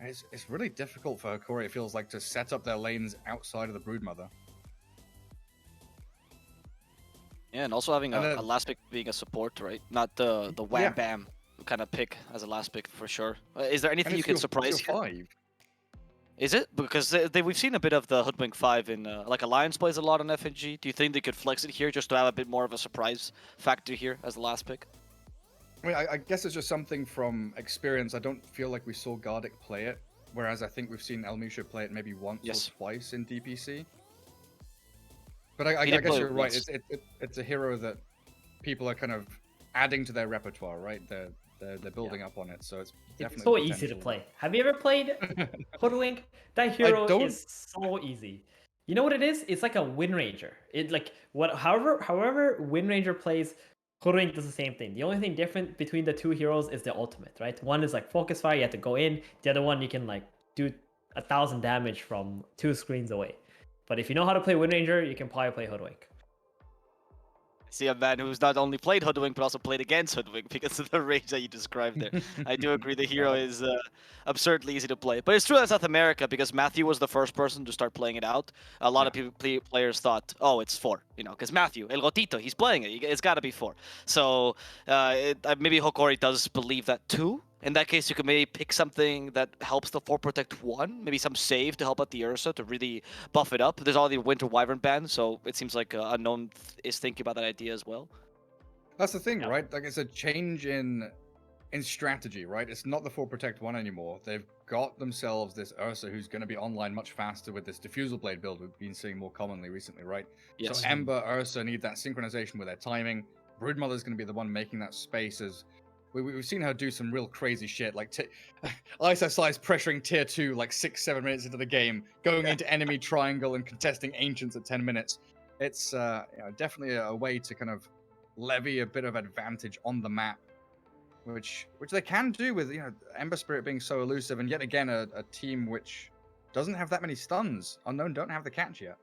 It's really difficult for Hokori, it feels like, to set up their lanes outside of the Broodmother. Yeah, and also having a last pick being a support, right? Not the wham bam kind of pick as a last pick for sure. Is there anything you can surprise here? 5. Is it? Because we've seen a bit of the Hoodwink 5 in like Alliance plays a lot on FNG. Do you think they could flex it here just to have a bit more of a surprise factor here as the last pick? I mean, I guess it's just something from experience. I don't feel like we saw Gardic play it, whereas I think we've seen Elmisha play it maybe once or twice in DPC. But I guess you're right. It's a hero that people are kind of adding to their repertoire, right? They're building up on it, so it's definitely so easy to play. Have you ever played Hoodwink? That hero is so easy. You know what it is? It's like a Wind Ranger. It like however Wind Ranger plays, Hoodwink does the same thing. The only thing different between the two heroes is the ultimate, right? One is like Focus Fire, you have to go in. The other one you can like do 1,000 damage from 2 screens away. But if you know how to play Wind Ranger, you can probably play Hoodwink. See a man who's not only played Hoodwink, but also played against Hoodwink because of the range that you described there. I do agree the hero is absurdly easy to play. But it's true in South America because Matthew was the first person to start playing it out. A lot of players thought, oh, it's 4, you know, because Matthew, El Gotito, he's playing it. It's got to be 4. So maybe Hokori does believe that too. In that case, you could maybe pick something that helps the 4 protect 1, maybe some save to help out the Ursa to really buff it up. There's all the Winter Wyvern ban, so it seems like Unknown is thinking about that idea as well. That's the thing, right? Like, it's a change in strategy, right? It's not the 4 protect 1 anymore. They've got themselves this Ursa who's going to be online much faster with this Diffusal Blade build we've been seeing more commonly recently, right? Yes. So Ember, Ursa need that synchronization with their timing. Broodmother's going to be the one making that space as... We've seen her do some real crazy shit, like ISO size pressuring tier 2 like 6-7 minutes into the game, going into enemy triangle and contesting ancients at 10 minutes. It's definitely a way to kind of levy a bit of advantage on the map, which they can do with Ember Spirit being so elusive, and yet again a team which doesn't have that many stuns. Unknown don't have the catch yet.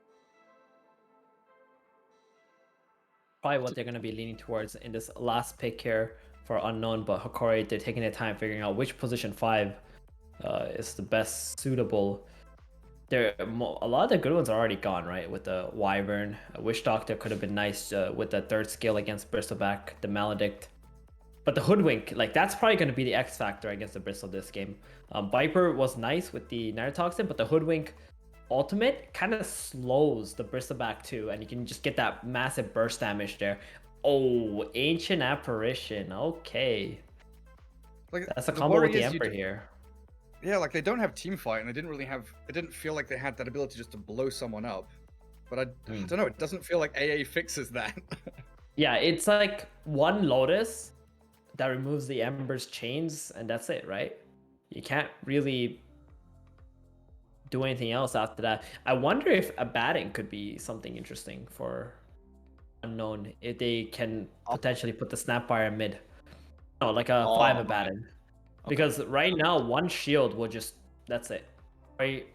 Probably what they're going to be leaning towards in this last pick here for Unknown, but Hokori, they're taking their time figuring out which position 5 is the best suitable. A lot of the good ones are already gone, right? With the Wyvern, Wish Doctor could have been nice with the 3rd skill against Bristleback, the Maledict. But the Hoodwink, like that's probably going to be the X factor against the Bristle this game. Viper was nice with the Neurotoxin, but the Hoodwink ultimate kind of slows the Bristleback too, and you can just get that massive burst damage there. Oh, Ancient Apparition. Okay. Like, that's a combo with the Emperor here. Yeah, like they don't have team fight, and they didn't feel like they had that ability just to blow someone up. But I don't know, it doesn't feel like AA fixes that. Yeah, it's like one Lotus that removes the Ember's chains, and that's it, right? You can't really do anything else after that. I wonder if a batting could be something interesting for Unknown, if they can potentially put the Snapfire mid. No, like a 5 Abaddon. Because right now, 1 shield will just... That's it. Right?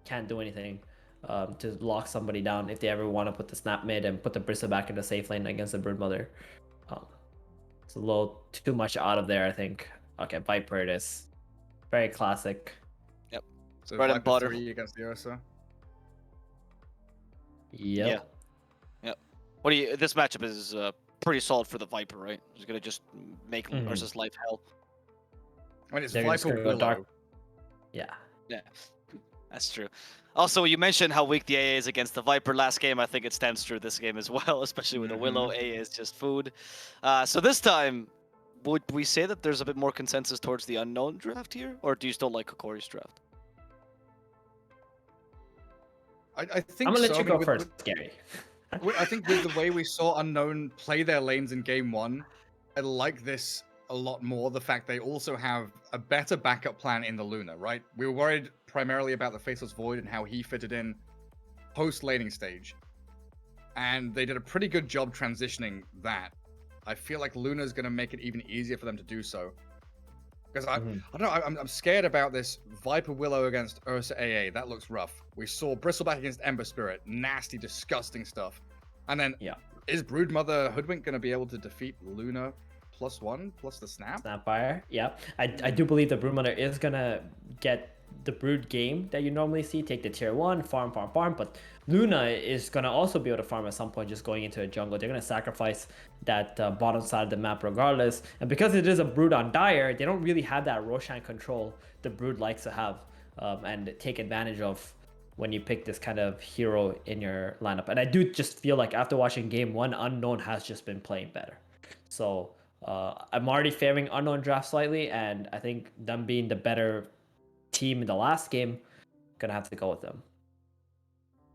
Can't do anything to lock somebody down if they ever want to put the Snap mid and put the Bristle back in the safe lane against the Broodmother. It's a little too much out of there, I think. Okay, Viper it is. Very classic. Yep. So bread and butter against the Ursa. Yep. Yeah. What do you? This matchup is pretty solid for the Viper, right? He's gonna just make Ursa's life hell. I mean, it's Viper Willow. Dark. Yeah. Yeah, that's true. Also, you mentioned how weak the AA is against the Viper last game. I think it stands true this game as well, especially with the Willow. AA is just food. So this time, would we say that there's a bit more consensus towards the Unknown draft here, or do you still like Hokori's draft? I think I'm gonna let you go first, Gary. I think with the way we saw Unknown play their lanes in game 1, I like this a lot more. The fact they also have a better backup plan in the Luna, right? We were worried primarily about the Faceless Void and how he fitted in post-laning stage. And they did a pretty good job transitioning that. I feel like Luna's going to make it even easier for them to do so. Because I don't know, I'm scared about this Viper Willow against Ursa AA. That looks rough. We saw Bristleback against Ember Spirit. Nasty, disgusting stuff. And then, is Broodmother Hoodwink going to be able to defeat Luna +1 plus the Snap? Snapfire, yeah. I do believe the Broodmother is going to get the Brood game that you normally see. Take the tier 1, farm, but Luna is going to also be able to farm at some point just going into a jungle. They're going to sacrifice that bottom side of the map regardless. And because it is a Brood on Dire, they don't really have that Roshan control the Brood likes to have and take advantage of when you pick this kind of hero in your lineup. And I do just feel like after watching game 1, Unknown has just been playing better. So I'm already favoring Unknown draft slightly, and I think them being the better team in the last game, gonna have to go with them.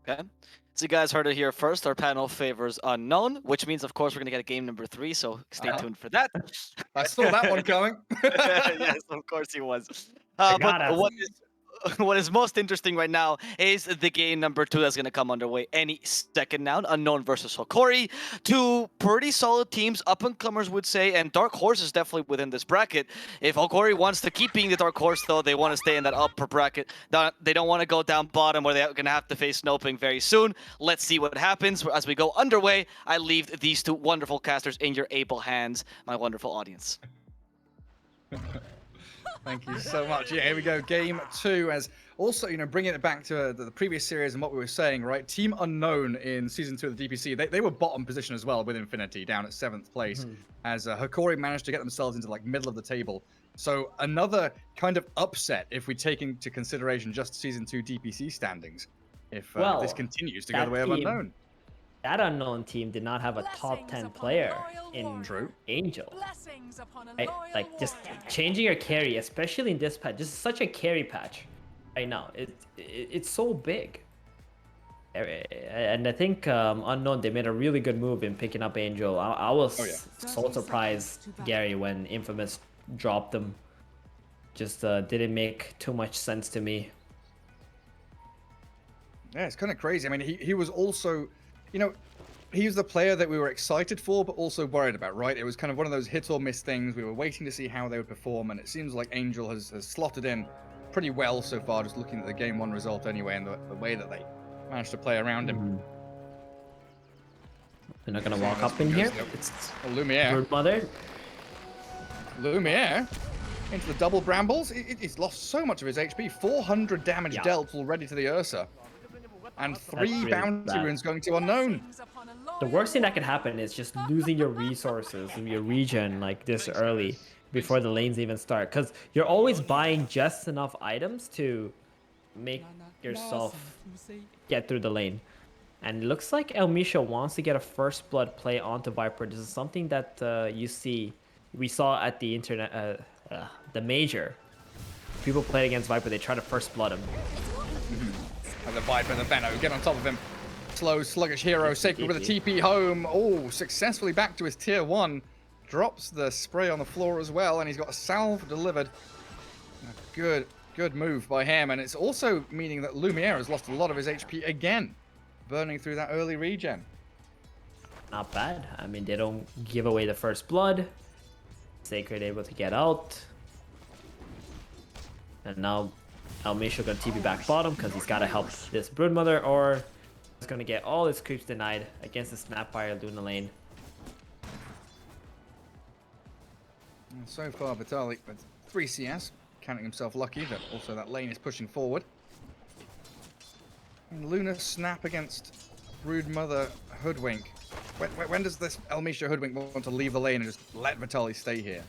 Okay. So you guys heard it here first. Our panel favors Unknown, which means, of course, we're going to get a game number 3, so stay tuned for that. I saw that one coming. Yes, of course he was. But what is most interesting right now is the game number 2 that's going to come underway any second now. Unknown versus Hokori. Two pretty solid teams, up-and-comers would say, and Dark Horse is definitely within this bracket. If Hokori wants to keep being the Dark Horse, though, they want to stay in that upper bracket. They don't want to go down bottom where they're going to have to face Snoping very soon. Let's see what happens. As we go underway, I leave these two wonderful casters in your able hands, my wonderful audience. Thank you so much. Yeah, here we go. Game 2. As also, bringing it back to the previous series and what we were saying, right? Team Unknown in Season 2 of the DPC, they were bottom position as well with Infinity, down at 7th place, as Hokori managed to get themselves into like middle of the table. So another kind of upset if we take into consideration just Season 2 DPC standings, if this continues to go the way of Unknown. That Unknown team did not have a top 10 player in Angel. Right? Like, just changing your carry, especially in this patch, this is such a carry patch right now. It's so big. And I think Unknown, they made a really good move in picking up Angel. I was so surprised, Gary, when Infamous dropped them. Just didn't make too much sense to me. Yeah, it's kind of crazy. I mean, he was also... he's the player that we were excited for, but also worried about, right? It was kind of one of those hit or miss things. We were waiting to see how they would perform, and it seems like Angel has slotted in pretty well so far, just looking at the Game 1 result anyway, and the way that they managed to play around him. They're not going to walk up in here. It's Lumiere. Brood Mother. Lumiere into the double brambles. He's lost so much of his HP. 400 damage dealt already to the Ursa. And 3 bounty runes going to Unknown. The worst thing that could happen is just losing your resources in your region like this early before the lanes even start. Because you're always buying just enough items to make yourself get through the lane. And it looks like Elmisha wants to get a first blood play onto Viper. This is something that we saw at the the major. People played against Viper, they try to first blood him. And the Viper and the Venno get on top of him. Slow, sluggish hero, Sacred with a TP home. Oh, successfully back to his tier 1. Drops the spray on the floor as well, and he's got a salve delivered. A good move by him, and it's also meaning that Lumiere has lost a lot of his HP again, burning through that early regen. Not bad. I mean, they don't give away the first blood. Sacred able to get out. And now Elmisha gonna TP back bottom because he's gotta help this Broodmother, or he's gonna get all his creeps denied against the Snapfire Luna lane. And so far, Vitalik with 3 CS, counting himself lucky that also that lane is pushing forward. And Luna snap against Broodmother Hoodwink. When does this Elmisha Hoodwink want to leave the lane and just let Vitalik stay here?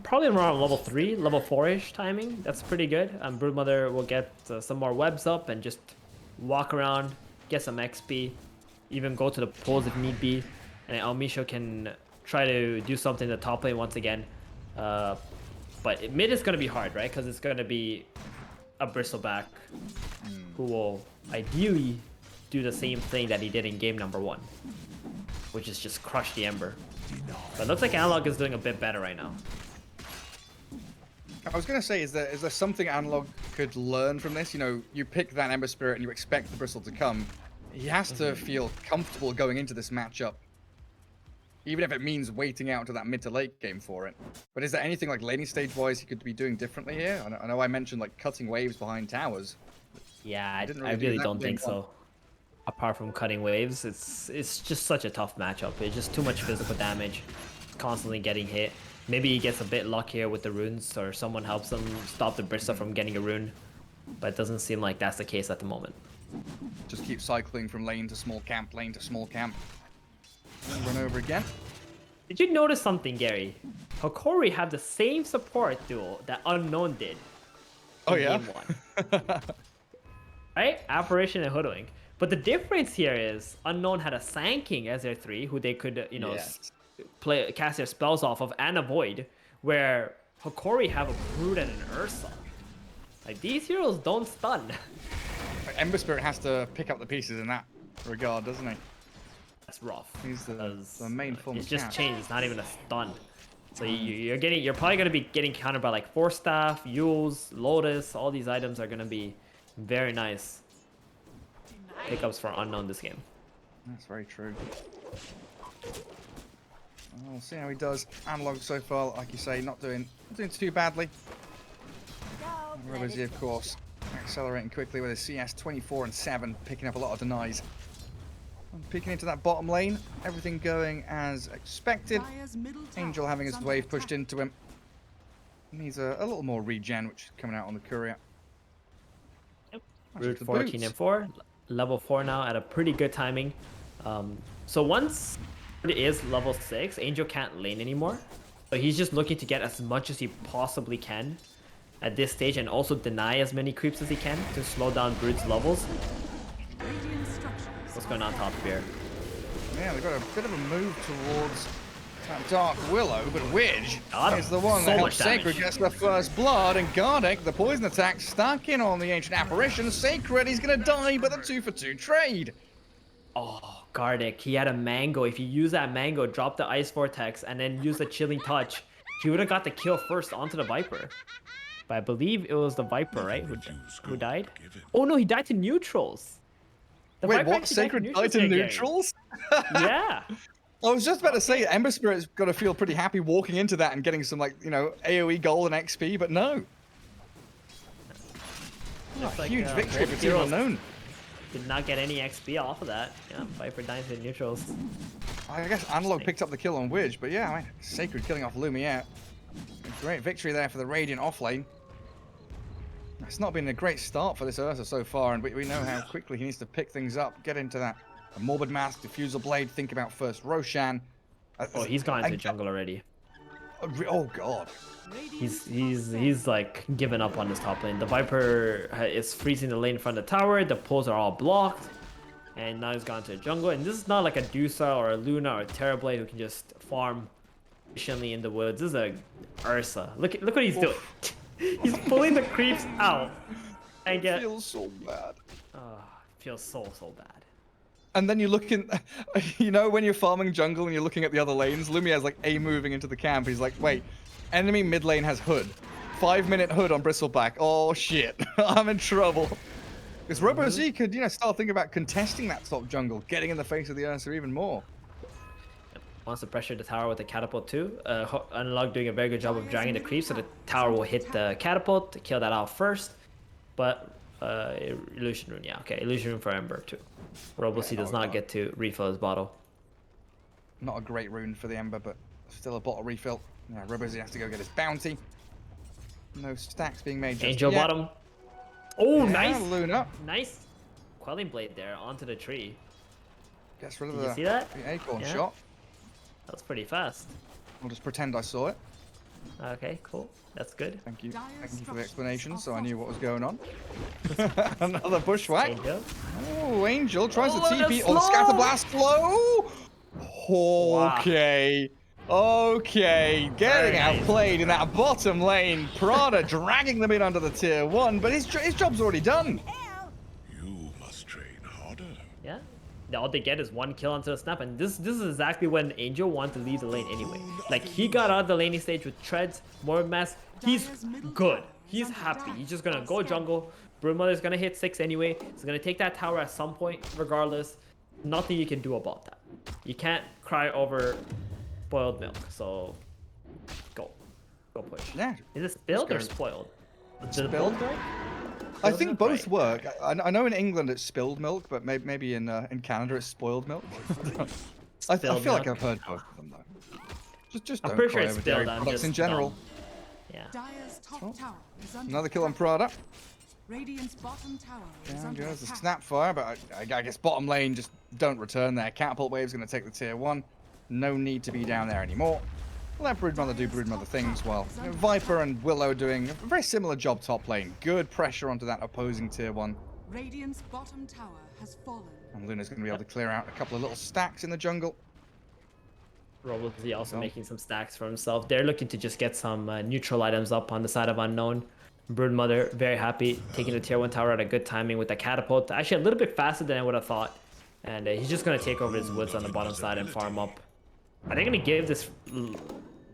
Probably around level 3, level 4-ish timing. That's pretty good. Broodmother will get some more webs up and just walk around, get some XP, even go to the pools if need be. And Elmisha can try to do something in the top lane once again. But mid is going to be hard, right? Because it's going to be a Bristleback who will ideally do the same thing that he did in game number 1, which is just crush the Ember. But it looks like Analog is doing a bit better right now. I was going to say, is there something Analog could learn from this? You pick that Ember Spirit and you expect the Bristle to come. He has to feel comfortable going into this matchup, even if it means waiting out to that mid to late game for it. But is there anything like laning stage wise he could be doing differently here? I know I mentioned like cutting waves behind towers. Yeah, I really don't think so. Apart from cutting waves, it's just such a tough matchup. It's just too much physical damage, constantly getting hit. Maybe he gets a bit luckier with the runes, or someone helps him stop the Brista from getting a rune. But it doesn't seem like that's the case at the moment. Just keep cycling from lane to small camp, lane to small camp. And run over again. Did you notice something, Gary? Hokori have the same support duel that Unknown did. Oh, in yeah? Game 1. Right? Apparition and Hoodwink. But the difference here is Unknown had a Sand King as their 3, who they could, you know, cast their spells off of, and avoid, where Hokori have a Brood and an Ursa. Like, these heroes don't stun. Ember Spirit has to pick up the pieces in that regard, doesn't he? That's rough. He's the main form It's of just cap. changed. It's not even a stun. So you're probably gonna be getting countered by like Force Staff, Yules, Lotus. All these items are gonna be very nice pickups for Unknown this game. That's very true. We'll see how he does. Analog so far, like you say, not doing too badly. Robozy, of course, accelerating quickly with his CS 24 and 7, picking up a lot of denies. And peeking into that bottom lane, everything going as expected. Angel having his wave pushed into him. Needs a little more regen, which is coming out on the courier. Yep. That's Route the 14 boots. and 4, level 4 now at a pretty good timing. So once it is level 6, Angel can't lane anymore. So he's just looking to get as much as he possibly can at this stage, and also deny as many creeps as he can to slow down Brood's levels. What's going on top here? Yeah, they've got a bit of a move towards that Dark Willow, but Widge God, is the one so that much helps Sacred damage. gets the first blood, and Gardeck, the poison attack, stuck in on the Ancient Apparition. Sacred, he's gonna die, but the 2-for-2 trade. Oh, Gardeck, he had a mango. If you use that mango, drop the Ice Vortex, and then use the Chilling Touch, he would have got the kill first onto the Viper. But I believe it was the Viper, right, who died? Oh no, he died to neutrals. The Wait, Viper what? actually Sacred died to here, Gary. neutrals? Yeah. I was just about to say, Ember Spirit's got to feel pretty happy walking into that and getting some, like, you know, AoE gold and XP, but no. Looks like, Huge victory both for Team heroes Unknown. did not get any XP off of that. Yeah, Viper dying to neutrals. I guess Analog picked up the kill on Widge, but yeah, I mean, Sacred killing off Lumiere. Great victory there for the Radiant offlane. It's not been a great start for this Ursa so far, and we know how quickly he needs to pick things up, get into that Morbid Mask, Diffusal Blade, think about first Roshan. Oh, he's gone into jungle already. Oh god. He's like given up on this top lane. The Viper is freezing the lane in front of the tower. The poles are all blocked, and now he's gone to the jungle. And this is not like a Dusa or a Luna or a Terrorblade who can just farm efficiently in the woods. This is a Ursa. Look what he's doing. He's pulling the creeps out and It feels so bad. Feels so bad. And then you look in, you know, when you're farming jungle and you're looking at the other lanes, Lumiere's like moving into the camp. He's like, wait, enemy mid lane has Hood. 5-minute Hood on Bristleback. Oh shit, I'm in trouble. Because RoboZ could, you know, start thinking about contesting that top jungle, getting in the face of the Ursa even more. Wants to pressure the tower with the catapult too. Analog doing a very good job of dragging the creep, so the tower will hit the catapult to kill that out first. But Illusion Rune, yeah, okay, Illusion Rune for Ember too. RoboC does not get to refill his bottle. Not a great rune for the Ember, but still a bottle refill. Yeah, RoboZ has to go get his bounty. No stacks being made just Angel yet. bottom. Oh, Yeah, nice, Luna. nice. Quelling Blade there onto the tree. Gets rid of Did you the, see that? the acorn Yeah. shot. That was pretty fast. I'll just pretend I saw it. Okay, cool. That's good. Thank you. Thank you for the explanation, so I knew what was going on. Another bushwhack. Angel. Oh, Angel tries Oh, the the TP. Oh, the slow! Scatterblast slow. Okay. Okay. Getting Very nice. outplayed in that bottom lane. Prada dragging them in under the tier 1, but his job's already done. You must train harder. Yeah. All they get is one kill onto the snap, and this is exactly when Angel wanted to leave the lane anyway. Like, he got out of the laning stage with treads, more mass. He's good. He's happy. He's just gonna go jungle. Broodmother's gonna hit 6 anyway. He's gonna take that tower at some point, regardless. Nothing you can do about that. You can't cry over spoiled milk. So, go push. Yeah. Is it spilled go. or spoiled? Does Spilled? both work? I Spilled think milk? both Right. work. I know in England it's spilled milk, but maybe in Canada it's spoiled milk. I Spilled feel like milk. I've heard both of them though. Just I'm don't pretty cry sure it's over dairy spilled. I'm products just in general. dumb. Yeah. Dire's top Oh. tower is under Another kill on attack. Prada. Radiant's bottom tower is Down under goes the attack. snap fire, but I guess bottom lane just don't return there. Catapult wave's going to take the tier 1. No need to be down there anymore. Let Broodmother do Broodmother things while Viper and Willow doing a very similar job top lane. Good pressure onto that opposing tier 1. Radiant's bottom tower has fallen. And Luna's going to be able to clear out a couple of little stacks in the jungle. Probably also Oh. making some stacks for himself. They're looking to just get some neutral items up on the side of Unknown. Broodmother, very happy, taking the tier 1 tower at a good timing with the catapult. Actually, a little bit faster than I would have thought. And he's just going to take over his woods on the bottom side and farm up. Are they going to give this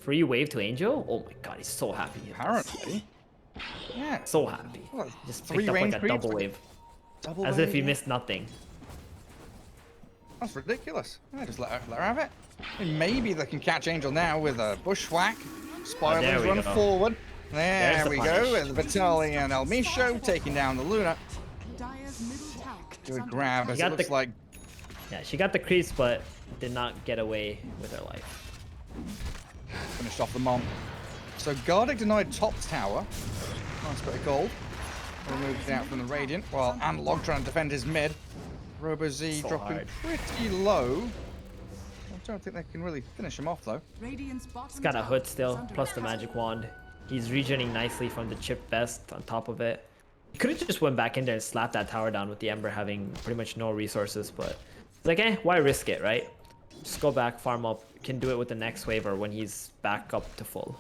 free wave to Angel? Oh my god, he's so happy. Apparently. Yeah. So happy. What, Just 3 picked up range like a creeps double with wave. Double As wave, if he yeah. missed nothing. That's ridiculous. Yeah, just let her have it. And maybe they can catch Angel now with a bushwhack. Oh, there Spirals we run go. forward. There's There the we punish. go. With Vitaly and El Misho taking down the Luna. Dire's middle tower is Good under grab attack. as You it got looks the- like Yeah, she got the creeps, but did not get away with her life. finished off the Mom. So Gardic denied top tower. Nice bit of gold. Removed it out from the Radiant. While Analog trying to defend his mid. RoboZ So dropping hard. pretty low. I don't think they can really finish him off though. Radiant's bottom He's got a tower hood is still, under plus the attack. magic wand. He's regenerating nicely from the chip vest on top of it. He could have just went back in there and slapped that tower down with the Ember having pretty much no resources, but it's like, why risk it, right? Just go back, farm up, can do it with the next wave or when he's back up to full.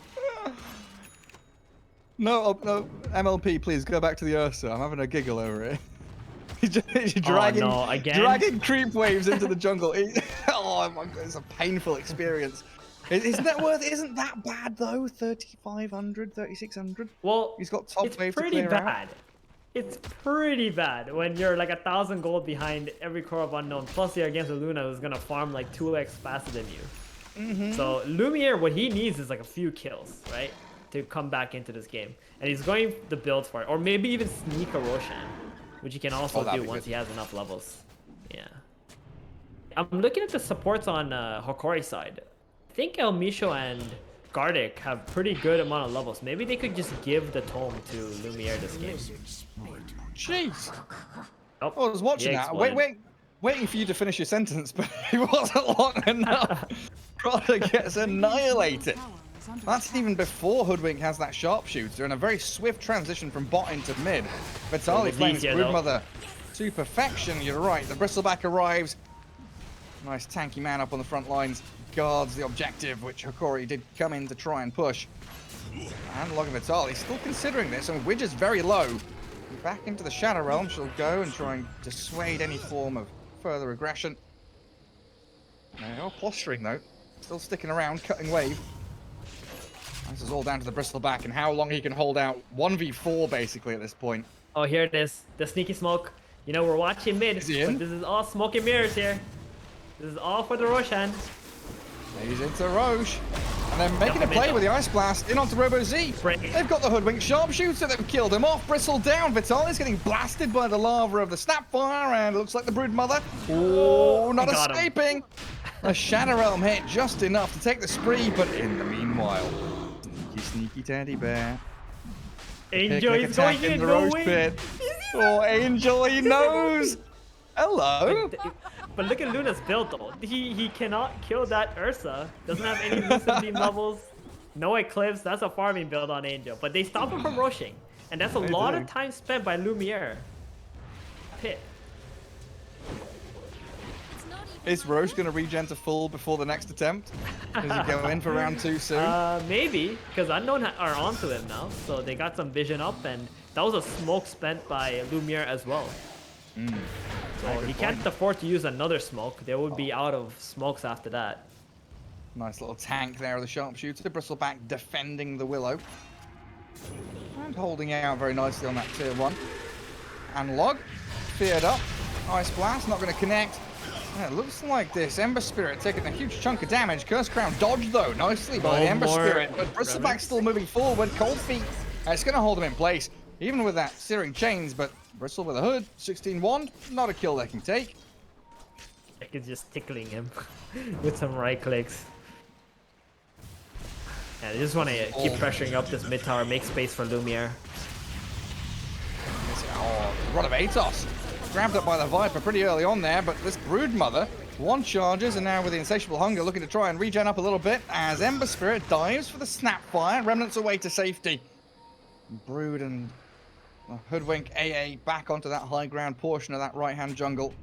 No, no, MLP, please go back to the Ursa. I'm having a giggle over it. He's dragging, Oh, no, again? dragging creep waves into the jungle. Oh my god, it's a painful experience. His net worth isn't that bad though. 3,500, 3,600. Well, He's got top it's wave to pretty clear out. bad. It's pretty bad when you're like 1,000 gold behind every core of Unknown. Plus you're against a Luna who's gonna farm like 2x faster than you. Mm-hmm. So Lumiere, what he needs is like a few kills, right? To come back into this game. And he's going the build for it. Or maybe even sneak a Roshan, which he can also that'd do be once good. he has enough levels. Yeah. I'm looking at the supports on Hokori side. I think El Misho and Gardic have pretty good amount of levels. Maybe they could just give the tome to Lumiere this game. Jeez. Oh, I was watching he that. exploded. Waiting for you to finish your sentence, but it wasn't long enough. Prada gets annihilated. Tower is under That's attack. even before Hoodwink has that sharpshooter and a very swift transition from bot into mid. Vitaly It's playing easier, though. Broodmother to perfection. You're right. The Bristleback arrives. Nice tanky man up on the front lines. Guards the objective, which Hokori did come in to try and push. And Log of Vitaly still considering this, and Widget's very low. Back into the Shadow Realm, she'll go and try and dissuade any form of further aggression. They are posturing though. Still sticking around, cutting wave. This is all down to the Bristleback and how long he can hold out. 1v4 basically at this point. Oh, here it is. The sneaky smoke. You know, we're watching mid, Is he in? but this is all smoke and mirrors here. This is all for the Roshan. He's into Roche. And they're making a Jumping play in. with the Ice Blast in onto RoboZ. Break. They've got the Hoodwink Sharpshooter. They've killed him off. Bristle down. Vitaly's getting blasted by the lava of the Snapfire. And it looks like the Broodmother. Oh, not Got him. escaping. A Shadow Realm hit just enough to take the spree. But in the meanwhile, sneaky teddy bear. Angel Picnic is going attack in, the no Roche way. pit. Oh, Angel, he knows. Hello. But look at Luna's build though. He cannot kill that Ursa. Doesn't have any Lucid Beam levels. No Eclipse. That's a farming build on Angel. But they stop him from rushing. And that's a They lot do. of time spent by Lumiere. Pit. Is Roche going to regen to full before the next attempt? Does he go in for round 2 soon? Maybe. Because Unknown are onto him now. So they got some vision up. And that was a smoke spent by Lumiere as well. So good he can't point. afford to use another smoke. They would be out of smokes after that. Nice little tank there of the Sharpshooter. Bristleback defending the Willow. And holding out very nicely on that tier 1. Analog. Feared up. Ice Blast, not going to connect. Yeah, it looks like this Ember Spirit taking a huge chunk of damage. Curse Crown dodged though, nicely by the No Ember more Spirit. But Bristleback's remnants. still moving forward. Cold Feet. It's going to hold him in place. Even with that Searing Chains, but Bristle with a hood. 16 wand. Not a kill they can take. Like it's just tickling him with some right clicks. Yeah, they just want to keep pressuring up this mid tower, make space for Lumiere. Oh, Rod of Atos. Grabbed up by the Viper pretty early on there, but this Broodmother, one charges, and now with the Insatiable Hunger looking to try and regen up a little bit as Ember Spirit dives for the Snapfire. Remnants away to safety. Brood and Hoodwink AA back onto that high ground portion of that right-hand jungle.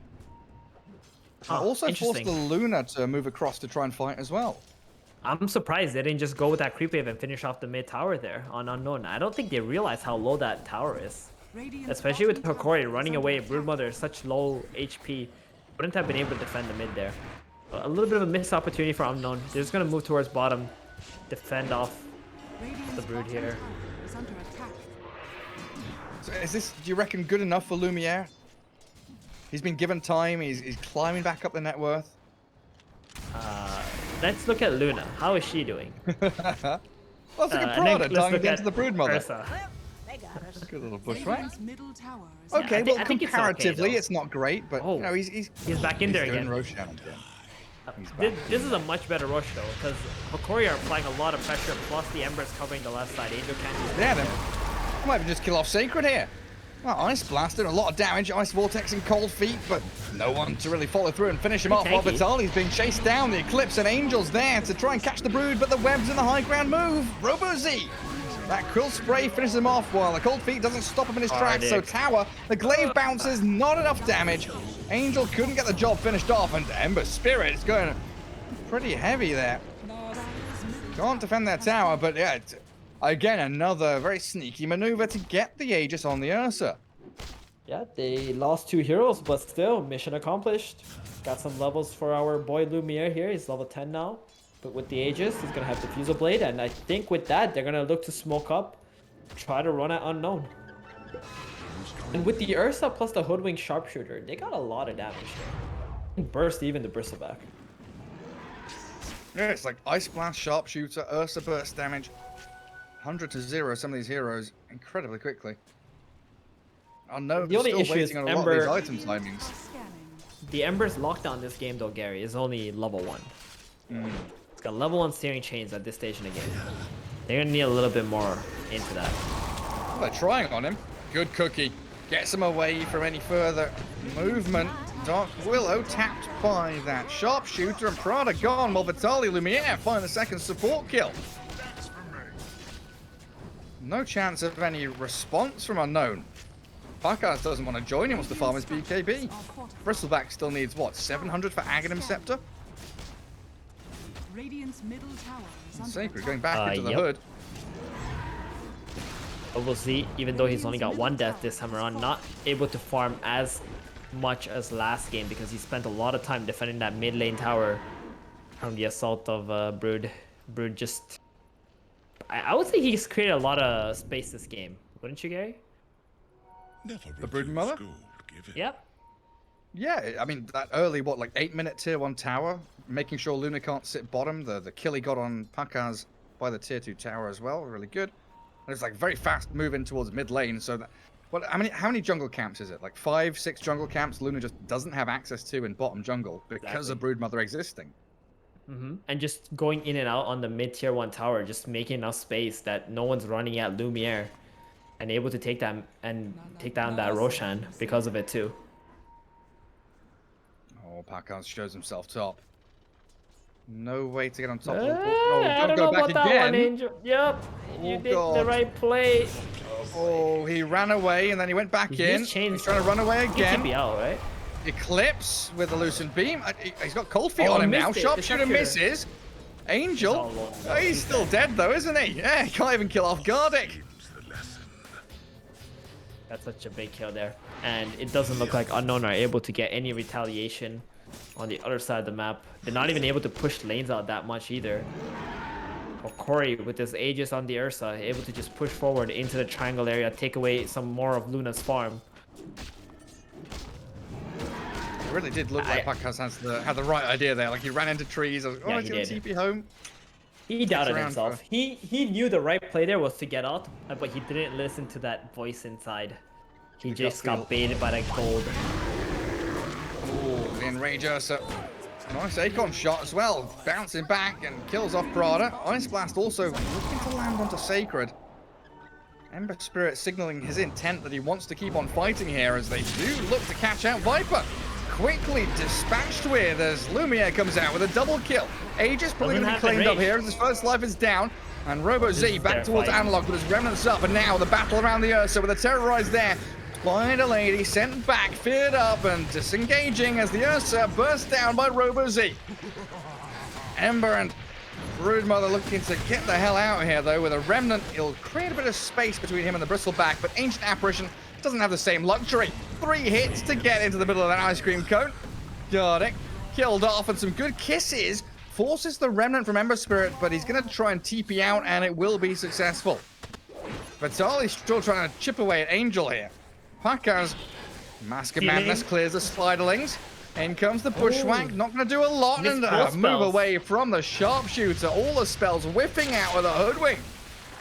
Also forced the Luna to move across to try and fight as well. I'm surprised they didn't just go with that creep wave and finish off the mid tower there on Unknown. I don't think they realize how low that tower is. Especially with Hokori running away, Broodmother is such low HP. Wouldn't have been able to defend the mid there. A little bit of a missed opportunity for Unknown. They're just going to move towards bottom. Defend off the Brood here. So is this, do you reckon, good enough for Lumiere? He's been given time. He's climbing back up the net worth. Let's look at Luna. How is she doing? Well, it's like a Prada dying against the Broodmother. Ursa. Good little bush, right? Yeah, Okay, I well, think it's comparatively, okay, it's not great, but you know, he's back in there again. Roshan again. This is a much better rush though, because Hokori are applying a lot of pressure, plus the Embers covering the left side. Angel can't use Yeah, then I might even just kill off Sacred here. Well, Ice Blast doing a lot of damage, Ice Vortex and Cold Feet, but no one to really follow through and finish him off while Vitali's being chased down. The Eclipse and Angel's there to try and catch the Brood, but the webs in the high ground move. Robo-Z! That Quill Spray finishes him off while the Cold Feet doesn't stop him in his tracks, so Tower, the Glaive bounces, not enough damage. Angel couldn't get the job finished off, and Ember Spirit is going pretty heavy there. Can't defend that tower, but yeah, again, another very sneaky maneuver to get the Aegis on the Ursa. Yeah, they lost 2 heroes, but still, mission accomplished. Got some levels for our boy Lumiere here. He's level 10 now. But with the Aegis, he's going to have Diffusal Blade, and I think with that, they're going to look to smoke up, try to run at Unknown. And with the Ursa plus the Hoodwink Sharpshooter, they got a lot of damage there. Burst even the Bristleback. Yeah, it's like Ice Blast, Sharpshooter, Ursa burst damage. 100 to 0, some of these heroes, incredibly quickly. Unknown, The only still issue is waiting on a lot of these item timings. The Ember's lockdown this game though, Gary, is only level 1. It's got level 1 steering chains at this stage in the game. They're gonna need a little bit more into that. Well, they're trying on him. Good cookie. Gets him away from any further movement. Dark Willow tapped by that Sharpshooter, and Prada gone while Vitali Lumiere find the second support kill. No chance of any response from Unknown. Pakaz doesn't want to join, he wants to farm his BKB. Bristleback still needs, what, 700 for Aghanim Scepter? Radiant's middle tower is under Sacred attack. going back into the Yep. hood. But we'll see, even though he's only got 1 death this time around, not able to farm as much as last game because he spent a lot of time defending that mid lane tower from the assault of Brood. Brood just... I would say he's created a lot of space this game, wouldn't you, Gary? The Broodmother? Yep. Yeah, I mean, that early, what, like 8-minute tier 1 tower, making sure Luna can't sit bottom. The kill he got on Pakaz by the tier 2 tower as well, really good. And it's like very fast moving towards mid lane, so that... What, how many jungle camps is it? Like 5, 6 jungle camps Luna just doesn't have access to in bottom jungle because of Broodmother existing. And just going in and out on the mid tier 1 tower, just making enough space that no one's running at Lumiere and able to take that and take down that Roshan because of it too. Oh, Pakaz shows himself top. No way to get on top. I don't know about that one, Angel. Yep, you did the right play. Oh, he ran away and then he went back in. He's trying to run away again. He out, right? Eclipse with the loosened beam. He's got Cold Feet on him now. Sharpshooter misses. Angel. Oh, he's still dead though, isn't he? Yeah, he can't even kill off Gardic. That's such a big kill there. And it doesn't look like Unknown are able to get any retaliation on the other side of the map. They're not even able to push lanes out that much either. Hokori with his Aegis on the Ursa, able to just push forward into the triangle area, take away some more of Luna's farm. It really did look like Pakaz had the right idea there. Like he ran into trees. I was like, oh, he's gonna TP home. He doubted himself. He knew the right play there was to get out, but he didn't listen to that voice inside. He just got baited by that gold. Ooh, the Enrage Ursa. Nice Akon shot as well. Bouncing back and kills off Prada. Ice Blast also looking to land onto Sacred. Ember Spirit signaling his intent that he wants to keep on fighting here as they do look to catch out Viper. Quickly dispatched with as Lumiere comes out with a double kill. Aegis probably going to be claimed up here as his first life is down. And Robo Z back towards Analog with his remnants up. And now the battle around the Ursa with a terrorized there. Spider Lady sent back, feared up and disengaging as the Ursa burst down by Robo Z. Ember and Broodmother looking to get the hell out here though with a remnant. It'll create a bit of space between him and the Bristleback, but Ancient Apparition doesn't have the same luxury. 3 hits to get into the middle of that ice cream cone. Got it. Killed off and some good kisses. Forces the remnant from Ember Spirit, but he's going to try and TP out and it will be successful. Vitaly's still trying to chip away at Angel here. Pakas, Mask of Madness clears the Spiderlings. In comes the Bushwhack, not going to do a lot, and move away from the Sharpshooter. All the spells whipping out with a Hoodwink.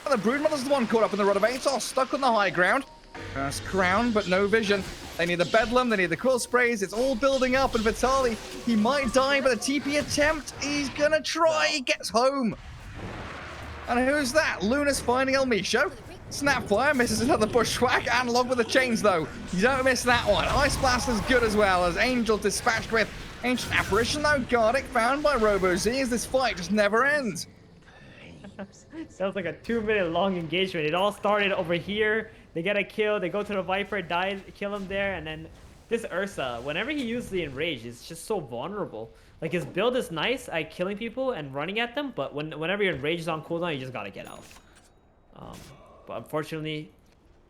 And the Broodmother's the one caught up in the Rod of Atos, stuck on the high ground. First crown, but no vision. They need the Bedlam, they need the Quill Sprays. It's all building up, and Vitaly, he might die, but a TP attempt, he's going to try. He gets home. And who's that? Luna's finding El Misho. Snapfire misses another Bushwhack. Analog with the chains, though. You don't miss that one. Ice Blast is good as well as Angel dispatched with Ancient Apparition, though. Gardic found by Robo Z as this fight just never ends. Sounds like a 2-minute long engagement. It all started over here. They get a kill. They go to the Viper, die, kill him there, and then this Ursa, whenever he uses the Enrage, it's just so vulnerable. Like his build is nice at killing people and running at them, but whenever your Enrage is on cooldown, you just gotta get out. But unfortunately,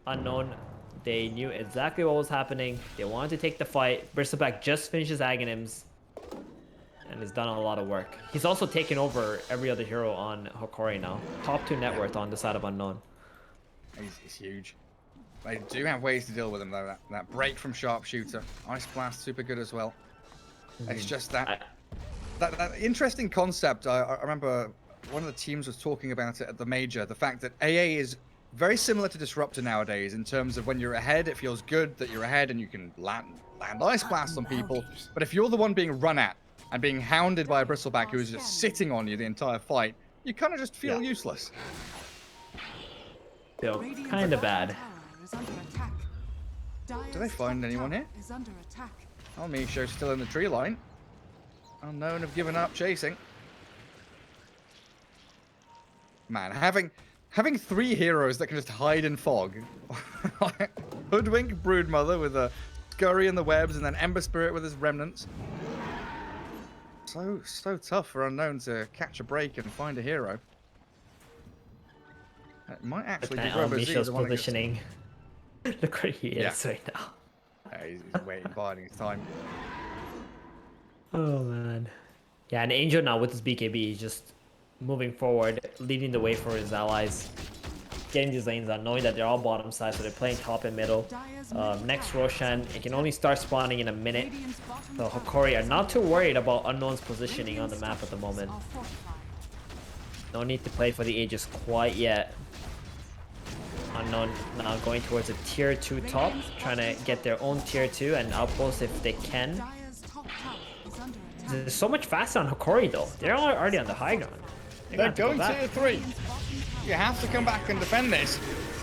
Unknown, they knew exactly what was happening. They wanted to take the fight. Bristleback just finishes Aghanims and has done a lot of work. He's also taken over every other hero on Hokori now. Top 2 net worth on the side of Unknown. He's huge. They do have ways to deal with him, though. That break from Sharpshooter. Ice Blast, super good as well. It's just that interesting concept. I remember one of the teams was talking about it at the Major. The fact that AA is very similar to Disruptor nowadays in terms of when you're ahead, it feels good that you're ahead and you can land Ice Blast on people. But if you're the one being run at and being hounded by a Bristleback who is just sitting on you the entire fight, you kind of just feel useless. Feel kind of bad. Do they find anyone here? Oh, Misho's still in the tree line. Unknown have given up chasing. Man, having 3 heroes that can just hide in fog. Hoodwink Broodmother with a Scurry in the webs, and then Ember Spirit with his remnants. So tough for Unknown to catch a break and find a hero. It might actually be Robo Z Misho's positioning. Look where he is right now. He's waiting, biding his time. Oh man. Yeah, and Angel now with his BKB, he's just moving forward, leading the way for his allies, getting these lanes out, knowing that they're all bottom side, so they're playing top and middle. Next Roshan, it can only start spawning in a minute. So Hokori are not too worried about Unknown's positioning on the map at the moment. No need to play for the Aegis quite yet. Unknown now going towards a tier 2 top, trying to get their own tier 2 and outpost if they can. There's so much faster on Hokori though. They're already on the high ground. They're going tier 3. You have to come back and defend this.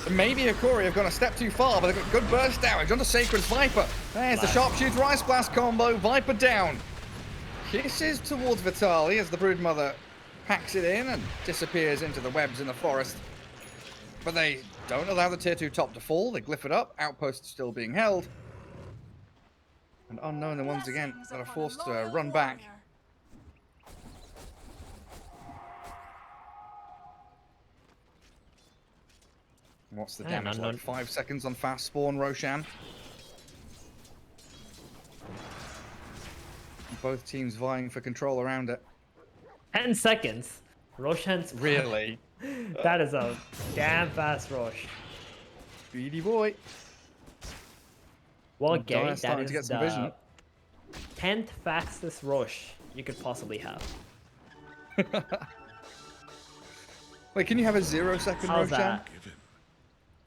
Maybe Hokori have gone a step too far, but they've got good burst damage onto Sacred's Viper. There's the Sharpshooter Ice Blast combo. Viper down. Kisses towards Vitaly as the Broodmother packs it in and disappears into the webs in the forest. But they don't allow the tier 2 top to fall. They glyph it up. Outpost still being held. And Unknown, the ones again that are forced to run back. What's the damage? Like 5 seconds on fast spawn, Roshan. Both teams vying for control around it. 10 seconds. Roshan's really. That is a damn fast rush. Speedy boy. Well, Gary, that is to get some vision. 10th fastest rush you could possibly have. Wait, can you have a 0-second How's Roshan?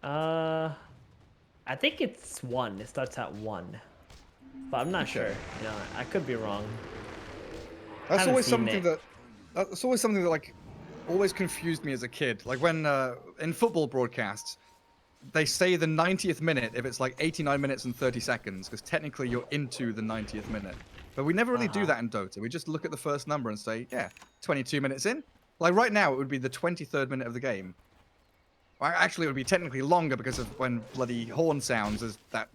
That? I think it's 1. It starts at 1. But I'm not sure. You know, I could be wrong. That's Haven't always seen something it. that's always something that like always confused me as a kid. Like when in football broadcasts, they say the 90th minute if it's like 89 minutes and 30 seconds, because technically you're into the 90th minute. But we never really do that in Dota. We just look at the first number and say, yeah, 22 minutes in. Like right now, it would be the 23rd minute of the game. Well, actually, it would be technically longer because of when bloody horn sounds as that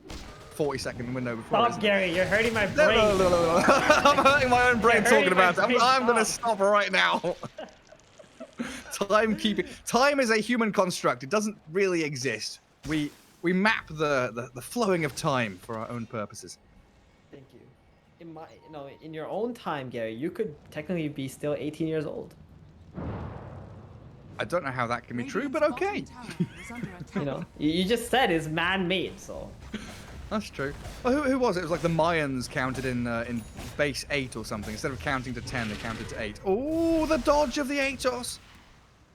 40-second window before. Stop, Gary. You're hurting my No, brain. no. I'm hurting my own brain You're talking hurting my about it. brain, I'm gonna stop. stop right now. Time is a human construct. It doesn't really exist. We map the flowing of time for our own purposes. Thank you. In your own time, Gary, you could technically be still 18 years old. I don't know how that can be true, but Radiant's okay. bottom tower is under attack. You just said it's man-made, so. That's true. Well, who was it? It was like the Mayans counted in base 8 or something. Instead of counting to 10, they counted to 8. Oh, the dodge of the Atos.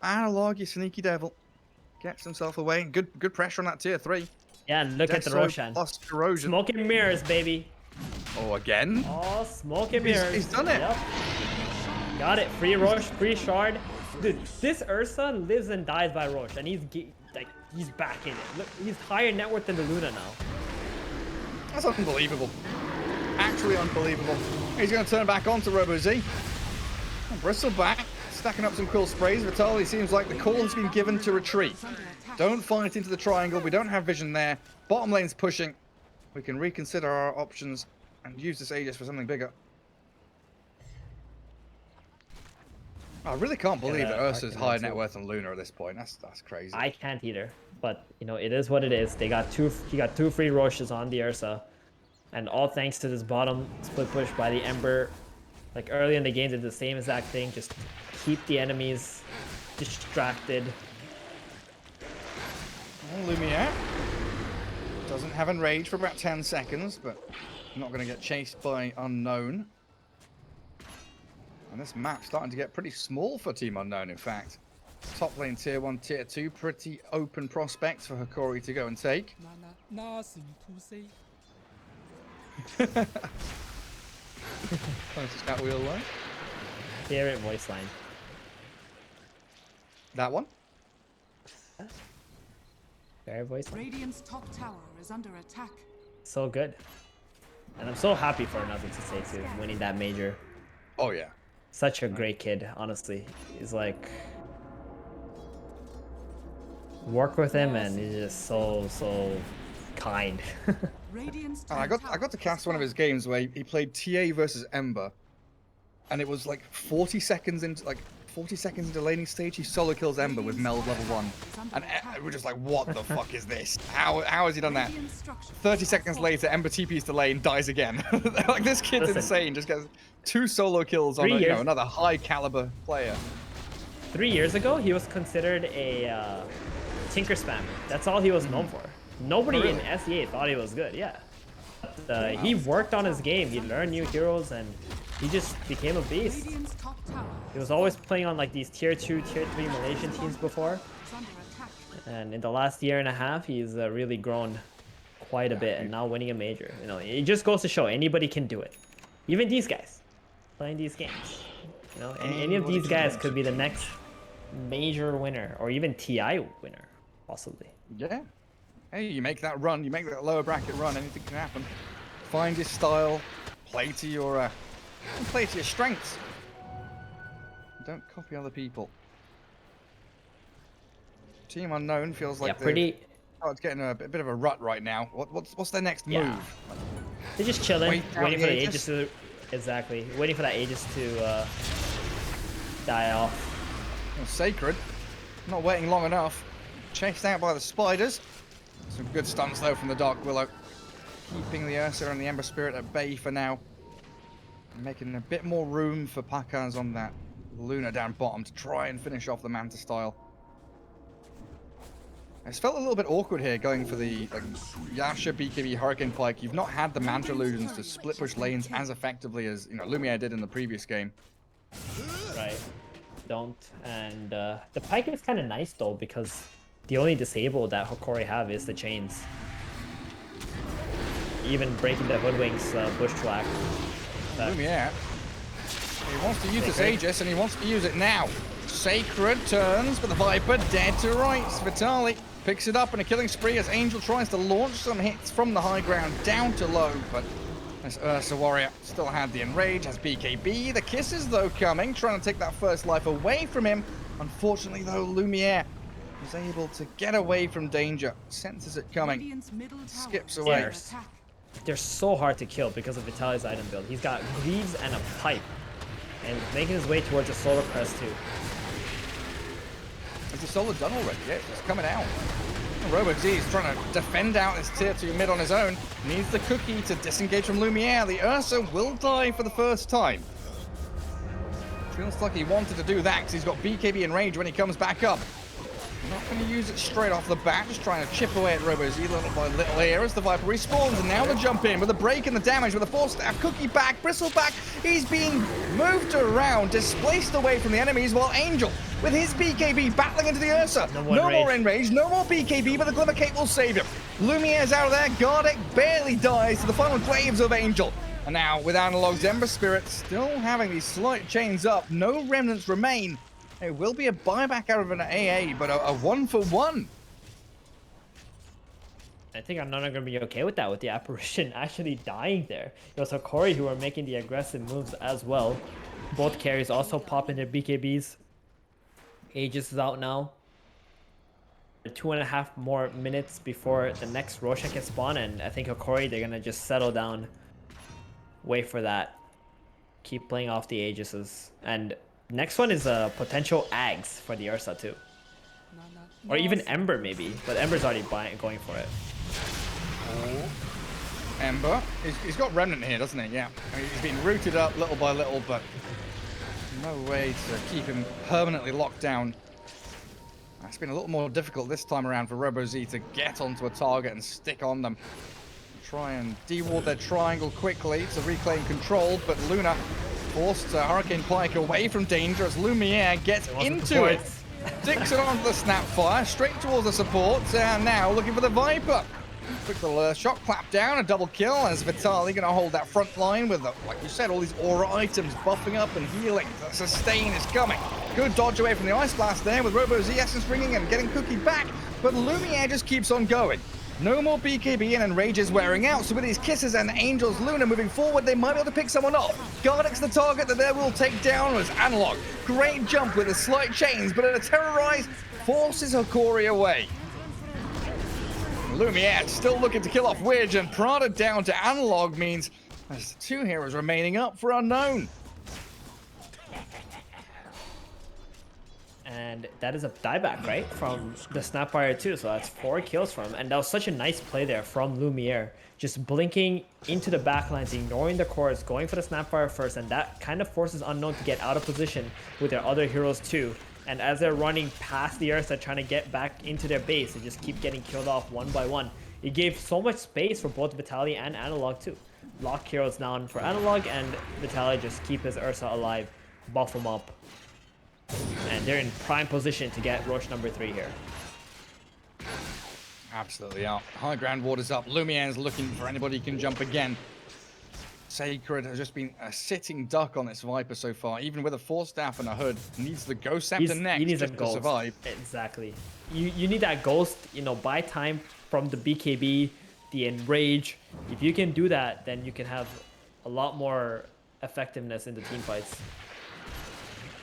Analog, you sneaky devil. Gets himself away. Good pressure on that tier 3. Yeah, and look at the Death Sword Roshan. plus corrosion. Smoke and mirrors, baby. Oh, again? Oh, smoke and mirrors. He's done it. Yep. Got it. Free Roche, free shard. Dude, this Ursa lives and dies by Roche, and he's back in it. Look, he's higher net worth than the Luna now. That's unbelievable. Actually unbelievable. He's going to turn back on to RoboZ. Bristle back, stacking up some cool sprays. Vitaly seems like the call has been given to retreat. Don't fight into the triangle. We don't have vision there. Bottom lane's pushing. We can reconsider our options and use this Aegis for something bigger. I really can't believe that Ursa's higher net worth than Luna at this point. That's crazy. I can't either, but it is what it is. He got two free Roches on the Ursa, and all thanks to this bottom split push by the Ember. Like early in the game, did the same exact thing. Just keep the enemies distracted. Lumiere doesn't have enrage for about 10 seconds, but not going to get chased by Unknown. And this map's starting to get pretty small for Team Unknown, in fact. Top lane tier 1, tier 2, pretty open prospects for Hokori to go and take. Nothing to say. Nice chat wheel line. Favorite voice line. That one? Favorite voice line. Radiant's top tower is under attack. So good. And I'm so happy for Nothing to Say too, winning that major. Oh, yeah. Such a great kid, honestly. He's like... Work with him and he's just so kind. Radiant's And I got to cast one of his games where he played TA versus Ember. And it was like 40 seconds into laning stage, he solo kills Ember with meld level 1. And we're just like, what the fuck is this? How has he done that? 30 seconds later, Ember TPs to lane, dies again. Like, this kid's Listen. insane. Just gets 2 solo kills on another high caliber player. 3 years ago, he was considered a tinker spammer. That's all he was known for. Nobody in SEA thought he was good, yeah. But, he worked on his game. He learned new heroes and he just became a beast. Radiant's top tower He was always playing on like these tier 2, tier 3 Malaysian teams before. is under attack. And in the last year and a half, he's really grown quite a bit and now winning a major. It just goes to show anybody can do it. Even these guys playing these games. Any of these guys could be the next major winner or even TI winner, possibly. Yeah. Hey, you make that run, you make that lower bracket run, anything can happen. Find your style, play to your strengths. Don't copy other people. Team Unknown feels like it's getting a bit of a rut right now. What's their next move? They're just chilling, waiting for the Aegis Aegis. waiting for that Aegis to die off. Sacred, not waiting long enough. Chased out by the spiders. Some good stunts though from the Dark Willow. Keeping the Ursa and the Ember Spirit at bay for now. Making a bit more room for Pakaz on that Luna down bottom to try and finish off the Manta style. It's felt a little bit awkward here going for the Yasha, BKB, Hurricane Pike. You've not had the Manta illusions to split push lanes as effectively as Lumiere did in the previous game. Right. Don't. And the Pike is kind of nice though because the only disable that Hokori have is the chains. Even breaking the Hoodwink's bushwhack. Lumiere He wants to use this Aegis, and he wants to use it now. Sacred turns, but the Viper dead to rights. Vitaly picks it up in a killing spree as Angel tries to launch some hits from the high ground down to low, but this Ursa Warrior still had the enrage, has BKB. The kisses, though, coming, trying to take that first life away from him. Unfortunately, though, Lumiere was able to get away from danger, senses it coming, Radiant's middle tower skips is away. under attack. They're so hard to kill because of Vitaly's item build. He's got Greaves and a pipe. And making his way towards a Solar Crest too. Is the Solar done already? Yeah, it's coming out. RoboZ is trying to defend out this tier 2 mid on his own. Needs the cookie to disengage from Lumiere. The Ursa will die for the first time. Feels like he wanted to do that because he's got BKB in range when he comes back up. Not going to use it straight off the bat, just trying to chip away at RoboZ little by little here as the Viper respawns, and now the jump in with a break in the damage with a force staff, cookie back, bristleback. He's being moved around, displaced away from the enemies, while Angel, with his BKB, battling into the Ursa. No more enrage, no more BKB, but the Glimmer Cape will save him. Lumiere's out of there, Gareth barely dies to the final glaives of Angel. And now, with Analog's Ember Spirit still having these slight chains up, no remnants remain. It will be a buyback out of an AA, but a 1-for-1. I think I'm not going to be okay with that, with the apparition actually dying there. It was Hokori who are making the aggressive moves as well. Both carries also popping their BKBs. Aegis is out now. 2.5 more minutes before the next Roshan can spawn, and I think Hokori, they're going to just settle down. Wait for that. Keep playing off the Aegises. And next one is a potential Ags for the Ursa too. Or even Ember maybe, but Ember's already going for it. Ember, he's got Remnant here, doesn't he? Yeah. I mean, he's been rooted up little by little, but no way to keep him permanently locked down. It's been a little more difficult this time around for RoboZ to get onto a target and stick on them. Try and deward their triangle quickly to reclaim control, but Luna forced Hurricane Pike away from danger as Lumiere gets into it. Sticks it onto the Snapfire, straight towards the support, and now looking for the Viper. Quick little shot clap down, a double kill as Vitaly going to hold that front line with, like you said, all these aura items buffing up and healing. The sustain is coming. Good dodge away from the Ice Blast there with RoboZ essence ringing and getting Cookie back, but Lumiere just keeps on going. No more BKB and Enrage is wearing out, so with these kisses and Angel's Luna moving forward, they might be able to pick someone off. Gardex the target that they will take down was Analog. Great jump with the slight chains, but a Terrorize forces Hokori away. Lumiere still looking to kill off Widge, and Prada down to Analog means there's 2 heroes remaining up for Unknown. And that is a dieback, right? From the Snapfire too, so that's 4 kills from him. And that was such a nice play there from Lumiere. Just blinking into the backlines, ignoring the cores, going for the Snapfire first, and that kind of forces Unknown to get out of position with their other heroes too. And as they're running past the Ursa, trying to get back into their base, they just keep getting killed off one by one. It gave so much space for both Vitaly and Analog too. Lock heroes down for Analog, and Vitaly just keep his Ursa alive, buff him up. And they're in prime position to get Roche number 3 here. Absolutely, yeah. High ground water's up. Lumiere's looking for anybody who can jump again. Sacred has just been a sitting duck on this Viper so far, even with a Force Staff and a Hood. Needs the Ghost Scepter next he needs just a to ghost. survive. Exactly. You need that ghost, you know, buy time from the BKB, the Enrage. If you can do that, then you can have a lot more effectiveness in the team fights.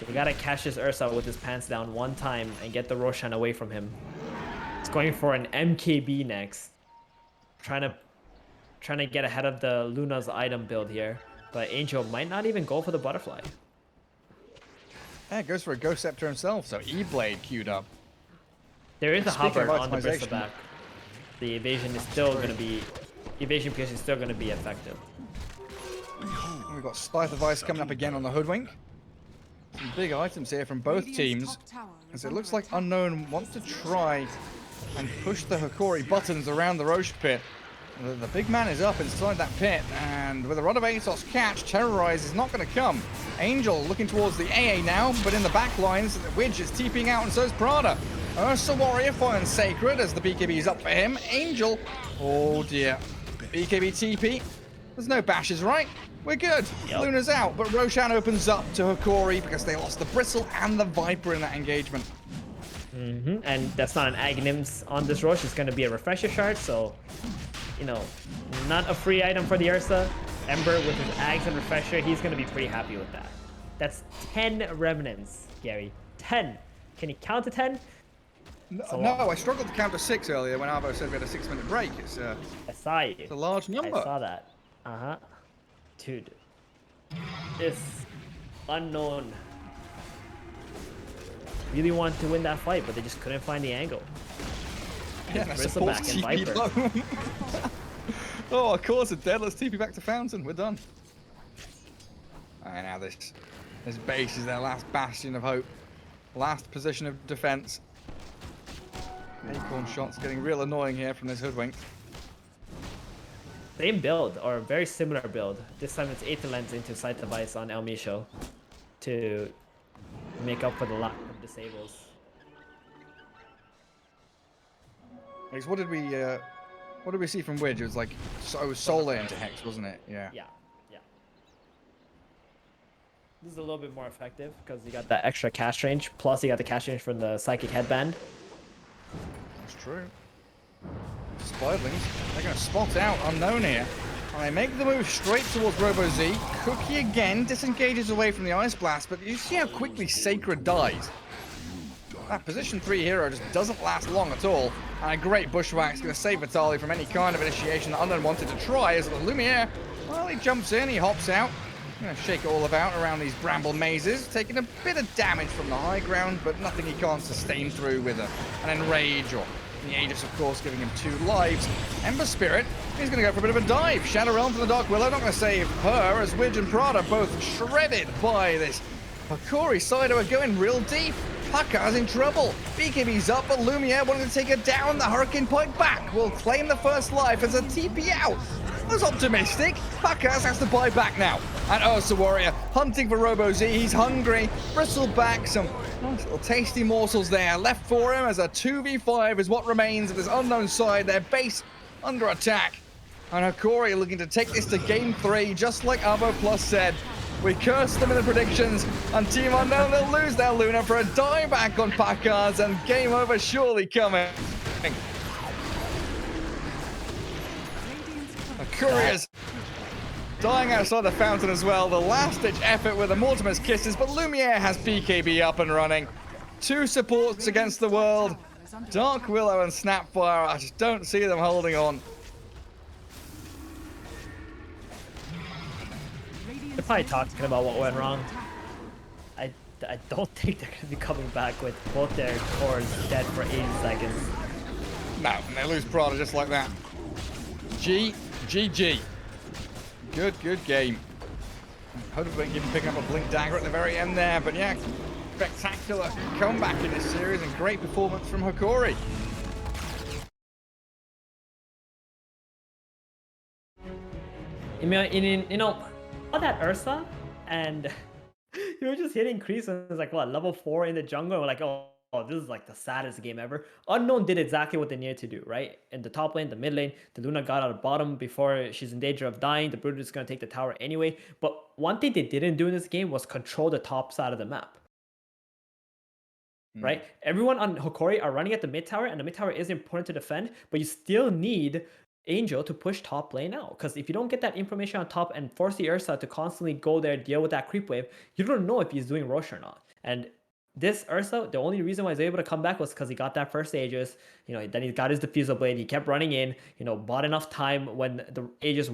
We gotta catch this Ursa with his pants down one time and get the Roshan away from him. It's going for an MKB next. Trying to get ahead of the Luna's item build here. But Angel might not even go for the butterfly. Yeah, goes for a Ghost Scepter himself, so E-Blade queued up. There is a Speaking of hover on the optimization- bristleback. The evasion is still gonna be pierce is still gonna be effective. We've got Scythe of Ice coming up again on the Hoodwink. Some big items here from both Radiant's teams, top tower is as it under looks like attack. Unknown wants to try and push the Hokori buttons around the Roche pit. The big man is up inside that pit, and with a Rod of Atos catch, Terrorize is not going to come. Angel looking towards the AA now, but in the back lines, Widge is TPing out, and so is Prada. Ursa Warrior finds Sacred as the BKB is up for him. Angel, oh dear. BKB TP. There's no bashes, right? We're good. Yep. Luna's out, but Roshan opens up to Hokori because they lost the Bristle and the Viper in that engagement. And that's not an Aghanims on this Rosh. It's going to be a Refresher Shard, so, you know, not a free item for the Ursa. Ember with his Ags and Refresher, he's going to be pretty happy with that. That's 10 Remnants, Gary. 10. Can you count to 10? No, I struggled to count to 6 earlier when Arvo said we had a 6-minute break. I saw you. It's a large number. I saw that. Dude. This unknown really wanted to win that fight, but they just couldn't find the angle. Yeah, I support TP low. Oh, of course, it's dead. Let's TP back to Fountain. We're done. Alright, now this base is their last bastion of hope. Last position of defense. Acorn shots getting real annoying here from this hoodwink. Same build, or very similar build. This time it's Aether Lens into Sight Device on El Misho to make up for the lack of disables. What did we see from Widge? It was like Solar into Hex, wasn't it? Yeah. Yeah. This is a little bit more effective because you got that extra cast range, plus you got the cast range from the Psychic Headband. That's true. Spiderlings, they're going to spot out Unknown here. And they make the move straight towards Robo-Z. Cookie again disengages away from the Ice Blast, but you see how quickly Sacred dies. That position 3 hero just doesn't last long at all. And a great Bushwhack's going to save Vitaly from any kind of initiation that Unknown wanted to try as the Lumiere, well, he jumps in, he hops out. Going to shake it all about around these bramble mazes, taking a bit of damage from the high ground, but nothing he can't sustain through with an Enrage or the Aegis, of course, giving him 2 lives. Ember Spirit, he's going to go for a bit of a dive. Shadow Realm from the Dark Willow, not going to save her, as Widge and Prada both shredded by this. Hokori side are going real deep. Paka's in trouble. BKB's up, but Lumiere wanting to take her down. The Hurricane Pike back will claim the first life as a TP out. Was optimistic. Pakas has to buy back now. And Ursa Warrior hunting for Robo-Z. He's hungry. Bristle back. Some nice little tasty morsels there left for him as a 2v5 is what remains of this Unknown side. Their base under attack. And Hokori looking to take this to game 3, just like Avo Plus said. We cursed them in the predictions, and Team Unknown, they'll lose their Luna for a dieback on Packers, and game over surely coming. Couriers dying outside the fountain as well. The last-ditch effort with the Mortimer's Kisses, but Lumiere has BKB up and running. 2 supports against the world. Dark Willow and Snapfire, I just don't see them holding on. They're probably talking about what went wrong. I don't think they're going to be coming back with both their cores dead for 80 seconds. No, and they lose Prada just like that. GG. Good game. Hoodwink even picking up a Blink Dagger at the very end there, but yeah, spectacular comeback in this series and great performance from Hokori. You know, all that Ursa, and you were just hitting creeps and it was like, what, level 4 in the jungle? We're like, oh, this is like the saddest game ever. Unknown did exactly what they needed to do, right? In the top lane, the mid lane, the Luna got out of bottom before she's in danger of dying. The Brood is going to take the tower anyway. But one thing they didn't do in this game was control the top side of the map. Right? Everyone on Hokori are running at the mid tower, and the mid tower is important to defend, but you still need Angel to push top lane out. Because if you don't get that information on top and force the Ursa to constantly go there, deal with that creep wave, you don't know if he's doing Rosh or not. And this Ursa, the only reason why he's able to come back was because he got that first Aegis. You know, then he got his Diffusal Blade. He kept running in, you know, bought enough time when the Aegis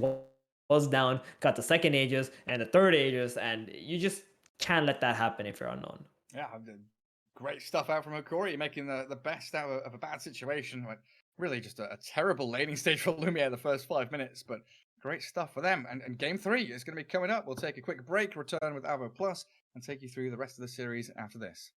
was down, got the second Aegis and the third Aegis, and you just can't let that happen if you're Unknown. Yeah, great stuff out from Hokori, making the best out of a bad situation. Like, really just a terrible laning stage for Lumiere the first 5 minutes, but great stuff for them. And game 3 is going to be coming up. We'll take a quick break, return with Avo Plus, and take you through the rest of the series after this.